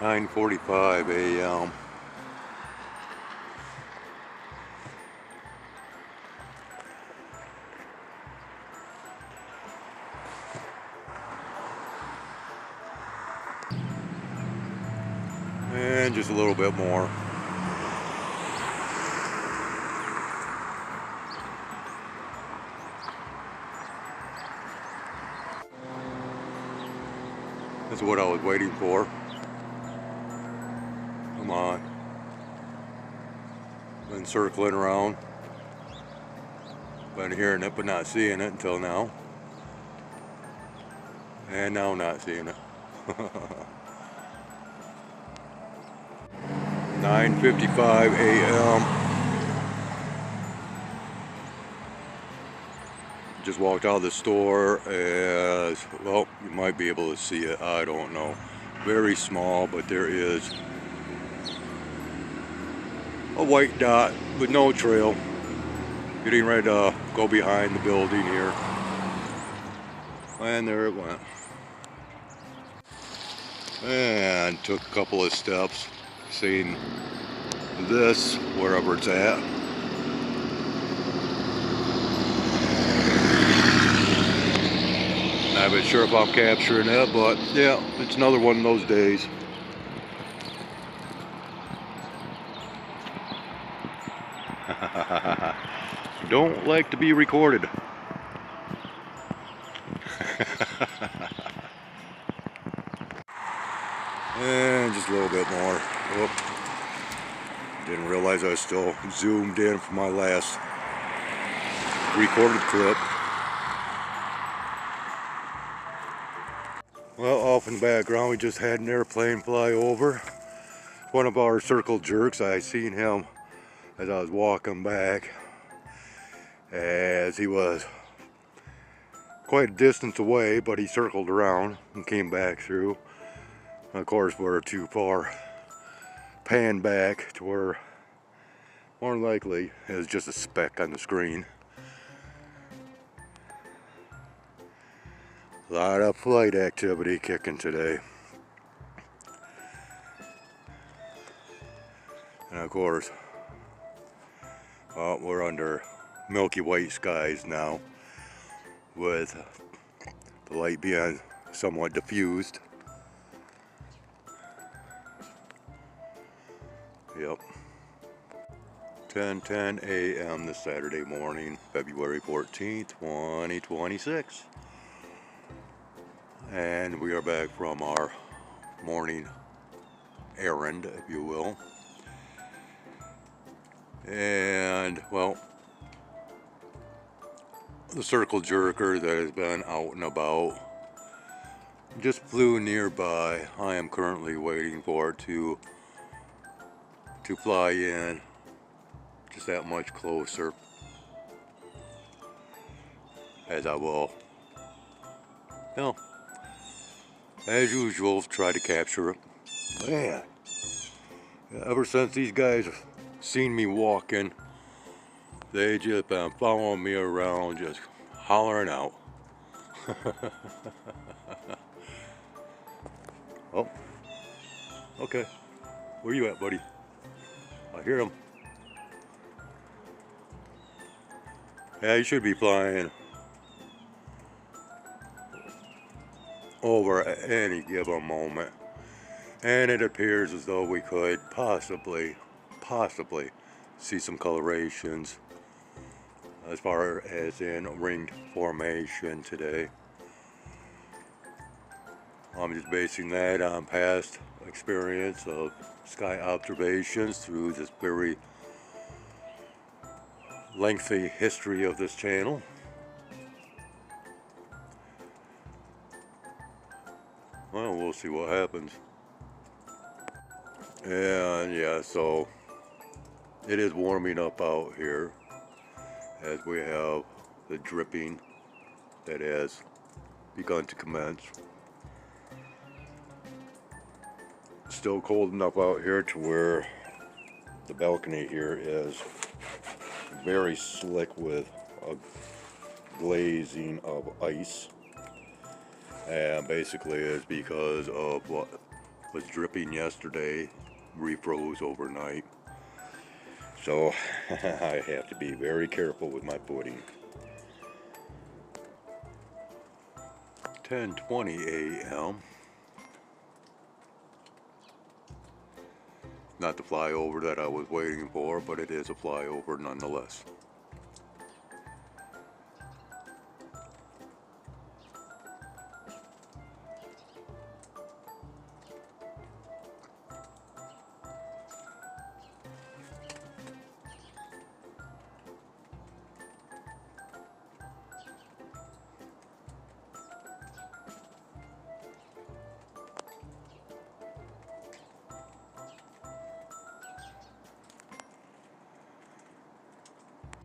9:45 a.m. And just a little bit more. That's what I was waiting for. Come on. Been circling around. Been hearing it but not seeing it until now. And now not seeing it. 9:55 a.m. Just walked out of the store as, well, you might be able to see it, I don't know. Very small, but there is a white dot with no trail. Getting ready to go behind the building here. And there it went. And took a couple of steps, seeing this wherever it's at. Not even sure if I'm capturing it, but yeah, it's another one of those days. Don't like to be recorded. And just a little bit more. Whoop. Didn't realize I was still zoomed in for my last recorded clip. Well, off in the background, we just had an airplane fly over. One of our circle jerks. I seen him as I was walking back, as he was quite a distance away, but he circled around and came back through. Of course, we're too far pan back to where more likely is just a speck on the screen. A lot of flight activity kicking today. And of course, well, we're under milky white skies now, with the light being somewhat diffused. Yep. 10:10 a.m. this Saturday morning, February 14th, 2026. And we are back from our morning errand, if you will. And, well, the circle jerker that has been out and about just flew nearby. I am currently waiting for it to fly in just that much closer, as I will, you know, as usual, try to capture it. Man, ever since these guys seen me walking, they just been following me around, just hollering out. Oh, okay. Where you at, buddy? I hear him. Yeah, he should be flying over at any given moment. And it appears as though we could possibly see some colorations as far as in ringed formation today. I'm just basing that on past experience of sky observations through this very lengthy history of this channel. Well, we'll see what happens. And yeah, so it is warming up out here as we have the dripping that has begun to commence. Still cold enough out here to where the balcony here is very slick with a glazing of ice, and basically it's because of what was dripping yesterday, refroze overnight. So I have to be very careful with my footing. 10:20 a.m. Not the flyover that I was waiting for, but it is a flyover nonetheless.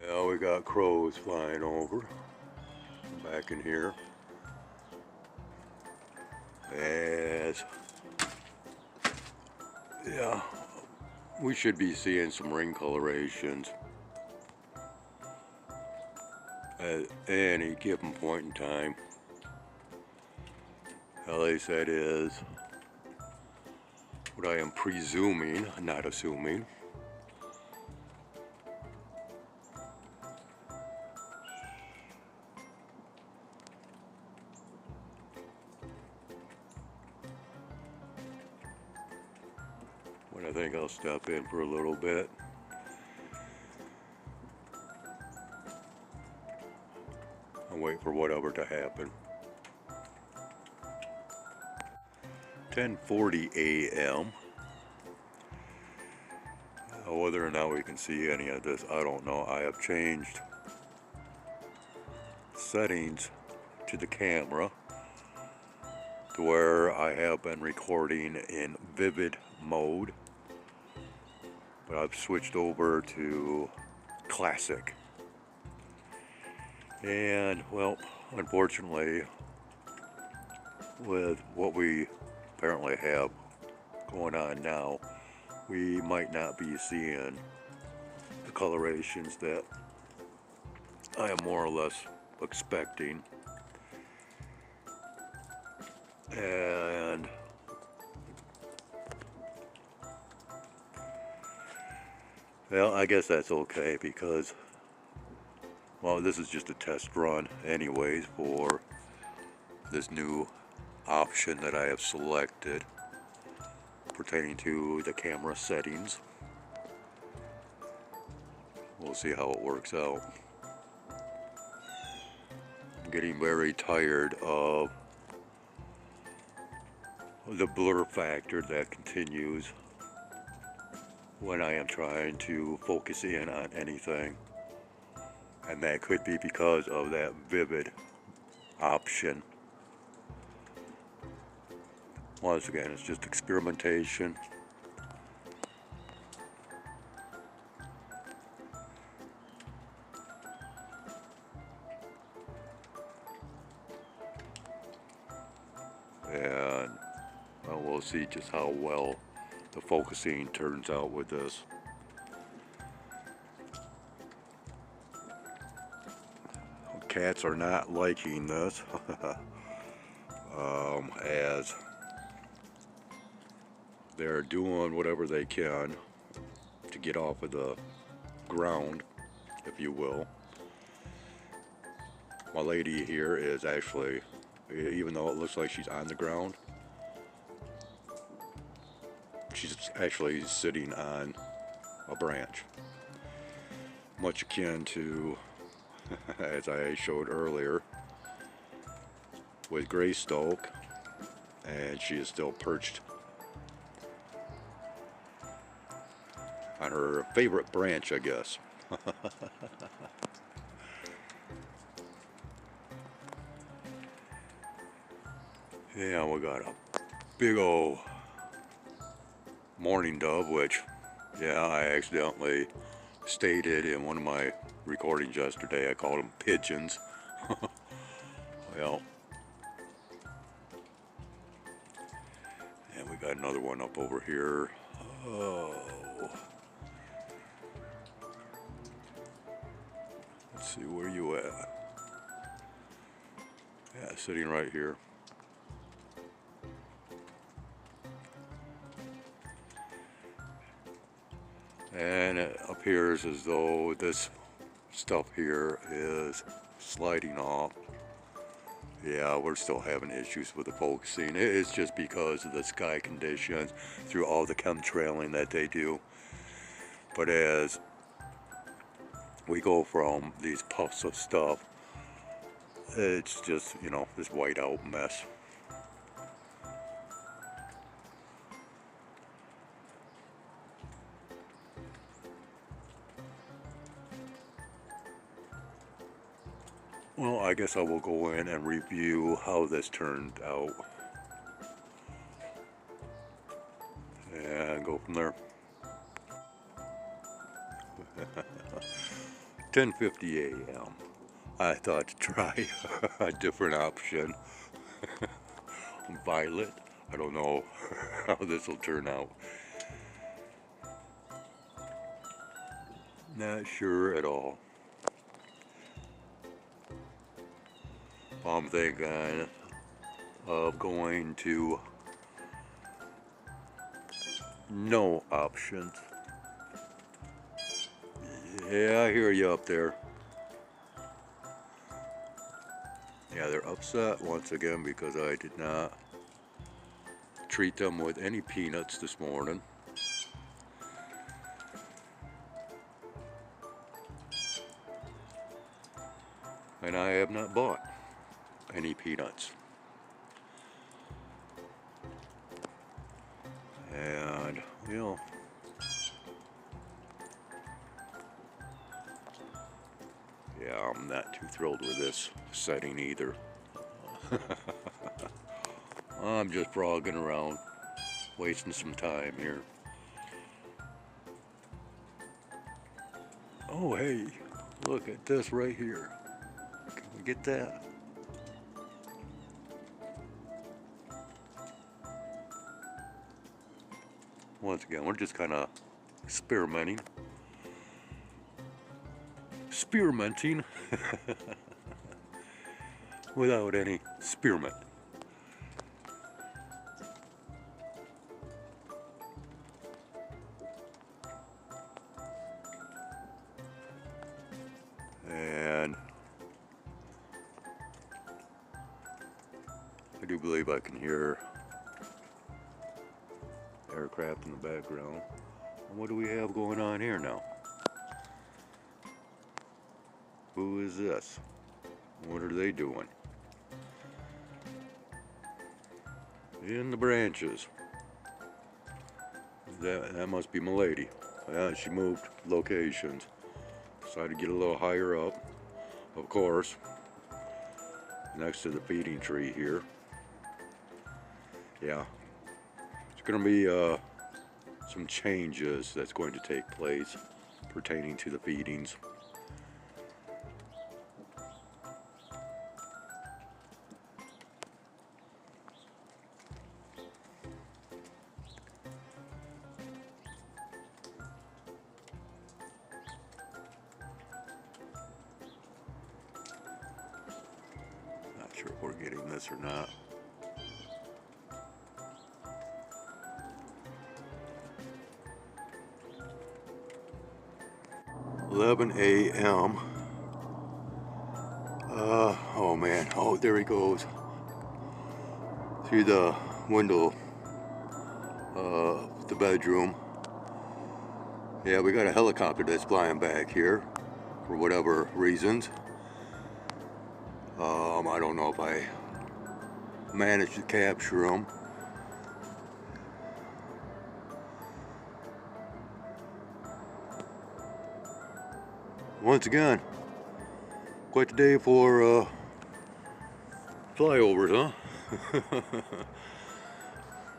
Now we got crows flying over. Back in here. Yes. Yeah, we should be seeing some ring colorations at any given point in time. At least that is what I am presuming, not assuming. But I think I'll step in for a little bit. And wait for whatever to happen. 10:40 a.m. Whether or not we can see any of this, I don't know. I have changed settings to the camera to where I have been recording in vivid mode, but I've switched over to classic. And well, unfortunately, with what we apparently have going on now, we might not be seeing the colorations that I am more or less expecting. And well, I guess that's okay because, well, this is just a test run anyways for this new option that I have selected pertaining to the camera settings. We'll see how it works out. I'm getting very tired of the blur factor that continues when I am trying to focus in on anything. And that could be because of that vivid option. Once again, it's just experimentation. And well, we'll see just how well the focusing turns out with this. Cats are not liking this as they're doing whatever they can to get off of the ground, if you will. My lady here is actually, even though it looks like she's on the ground, she's actually sitting on a branch, much akin to, as I showed earlier, with Greystoke, and she is still perched on her favorite branch, I guess. Yeah, we got a big old mourning dove, which, yeah, I accidentally stated in one of my recordings yesterday. I called them pigeons. Well, and we got another one up over here. Oh. Let's see, where you at? Yeah, sitting right here. and it appears as though this stuff here is sliding off. Yeah, we're still having issues with the focusing. It's just because of the sky conditions through all the chemtrailing that they do. But as we go from these puffs of stuff, it's just, you know, this white out mess. Well, I guess I will go in and review how this turned out and go from there. 10:50 a.m. I thought to try a different option. Violet. I don't know how this will turn out. Not sure at all. I'm thinking of going to no options. Yeah, I hear you up there. Yeah, they're upset once again because I did not treat them with any peanuts this morning. And I have not bought any peanuts. And, you know, yeah, I'm not too thrilled with this setting either. I'm just frogging around, wasting some time here. Oh, hey, look at this right here. Can we get that? Once again, we're just kind of experimenting. Without any spearmint. And I do believe I can hear aircraft in the background. What do we have going on here now? Who is this? What are they doing? In the branches. That must be my lady. Yeah, she moved locations. Decided to get a little higher up, of course, next to the feeding tree here. Yeah, it's going to be some changes that's going to take place pertaining to the feedings. Not sure if we're getting this or not. $11 a.m. Oh man, oh there he goes. Through the window of the bedroom. Yeah, we got a helicopter that's flying back here for whatever reasons. I don't know if I managed to capture him. Once again, quite the day for flyovers, huh?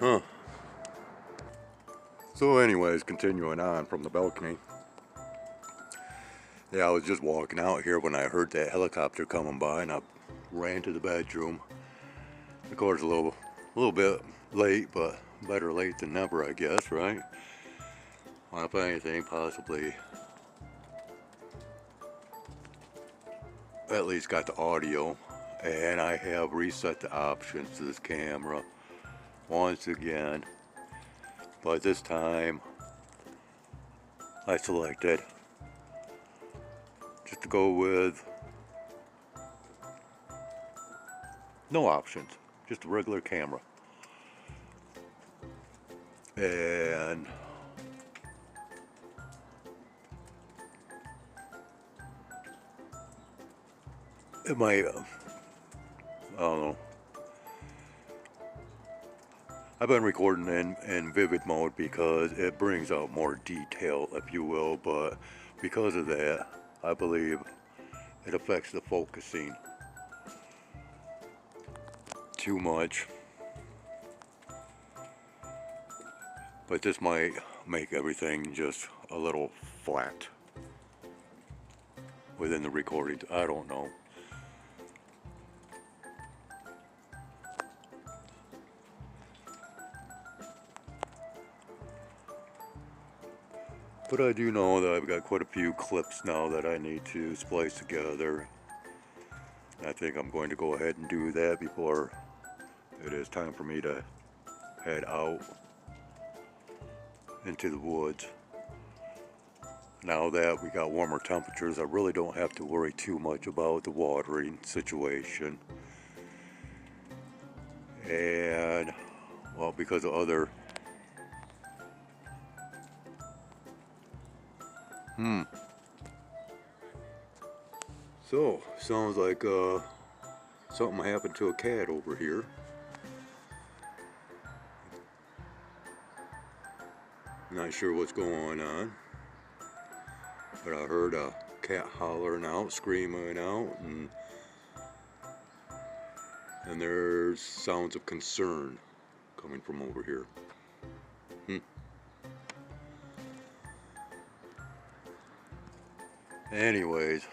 Huh. So anyways, continuing on from the balcony. Yeah, I was just walking out here when I heard that helicopter coming by, and I ran to the bedroom. Of course, a little bit late, but better late than never, I guess, right? Well, if anything, possibly at least got the audio, and I have reset the options to this camera once again, but this time I selected just to go with no options, just a regular camera. And it might, I don't know. I've been recording in vivid mode because it brings out more detail, if you will, but because of that, I believe it affects the focusing too much. But this might make everything just a little flat within the recording. I don't know. But I do know that I've got quite a few clips now that I need to splice together. I think I'm going to go ahead and do that before it is time for me to head out into the woods. Now that we got warmer temperatures, I really don't have to worry too much about the watering situation. And, well, because of other So, sounds like something happened to a cat over here. Not sure what's going on, but I heard a cat hollering out, screaming out, and there's sounds of concern coming from over here. Anyways,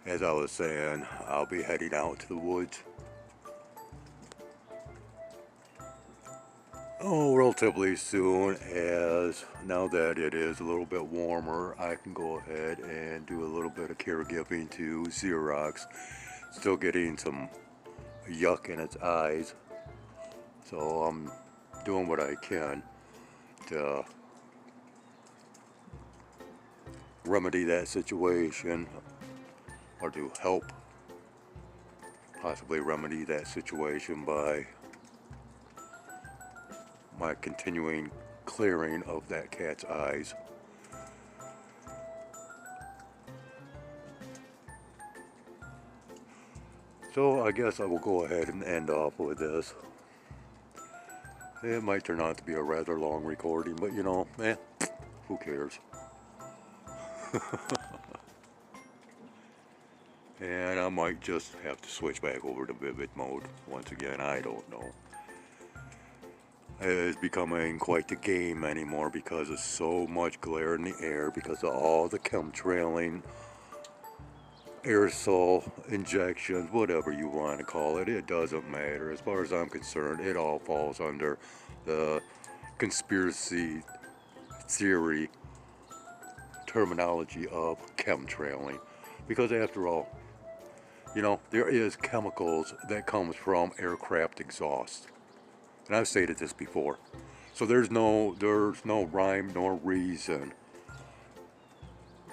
as I was saying, I'll be heading out to the woods. Oh, relatively soon, as now that it is a little bit warmer, I can go ahead and do a little bit of caregiving to Xerox. Still getting some yuck in its eyes, so I'm doing what I can to remedy that situation, or to help possibly remedy that situation by my continuing clearing of that cat's eyes. So I guess I will go ahead and end off with this. It might turn out to be a rather long recording, but you know, who cares? And I might just have to switch back over to vivid mode once again, I don't know. It is becoming quite the game anymore because of so much glare in the air, because of all the chemtrailing, aerosol injections, whatever you want to call it. It doesn't matter. As far as I'm concerned, it all falls under the conspiracy theory terminology of chemtrailing. Because after all, you know, there is chemicals that comes from aircraft exhaust. And I've stated this before. So there's no rhyme nor reason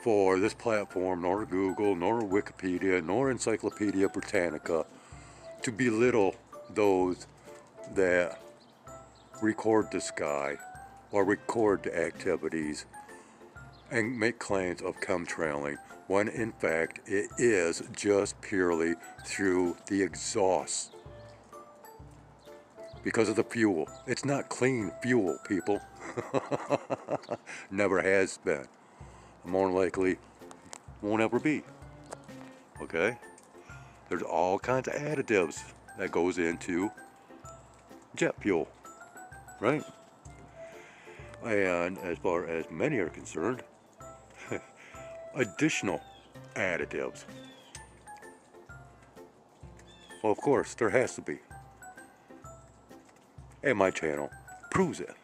for this platform, nor Google, nor Wikipedia, nor Encyclopedia Britannica to belittle those that record the sky or record the activities and make claims of chemtrailing, when in fact it is just purely through the exhaust. Because of the fuel. It's not clean fuel, people. Never has been. More likely won't ever be. Okay? There's all kinds of additives that goes into jet fuel. Right? And as far as many are concerned, additional additives. Well, of course, there has to be. And my channel proves it.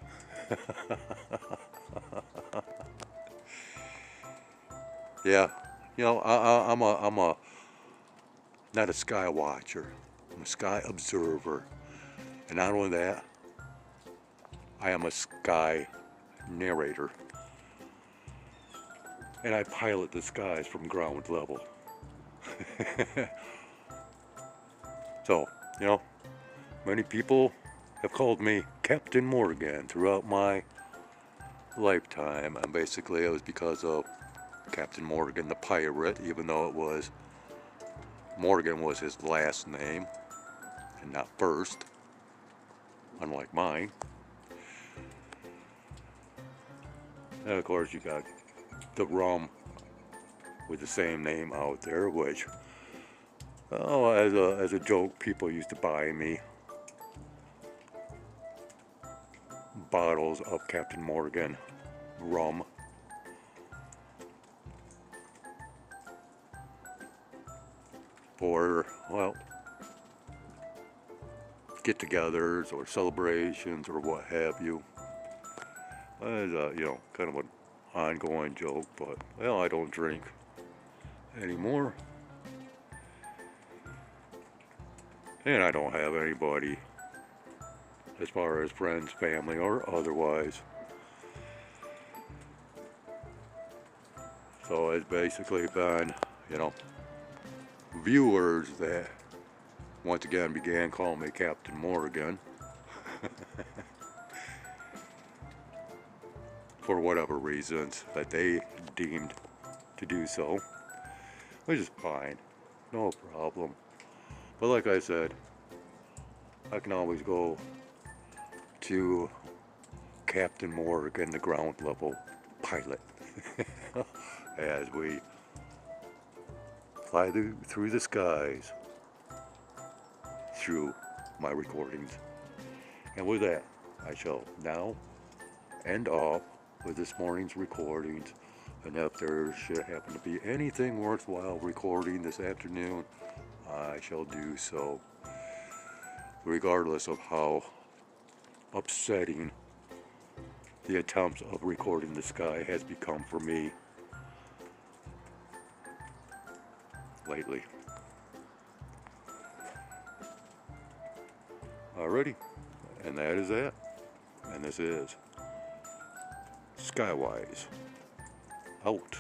Yeah, you know, I'm a not a sky watcher. I'm a sky observer, and not only that, I am a sky narrator. and I pilot the skies from ground level. So, you know, many people have called me Captain Morgan throughout my lifetime, and basically it was because of Captain Morgan the pirate, even though it was Morgan was his last name and not first, unlike mine. And of course you got the rum with the same name out there, which, oh, as a joke, people used to buy me bottles of Captain Morgan rum. For, well, get-togethers or celebrations or what have you. As a, you know, kind of an ongoing joke, but, well, I don't drink anymore. And I don't have anybody, as far as friends, family, or otherwise. So it's basically been, you know, viewers that once again began calling me Captain Morgan for whatever reasons that they deemed to do so, which is fine, no problem. But like I said, I can always go to Captain Morgan, the ground level pilot, as we fly through the skies through my recordings. And with that, I shall now end off with this morning's recordings. And if there should happen to be anything worthwhile recording this afternoon, I shall do so, regardless of how upsetting the attempts of recording the sky has become for me lately. Alrighty, and that is that. And this is Skywise out.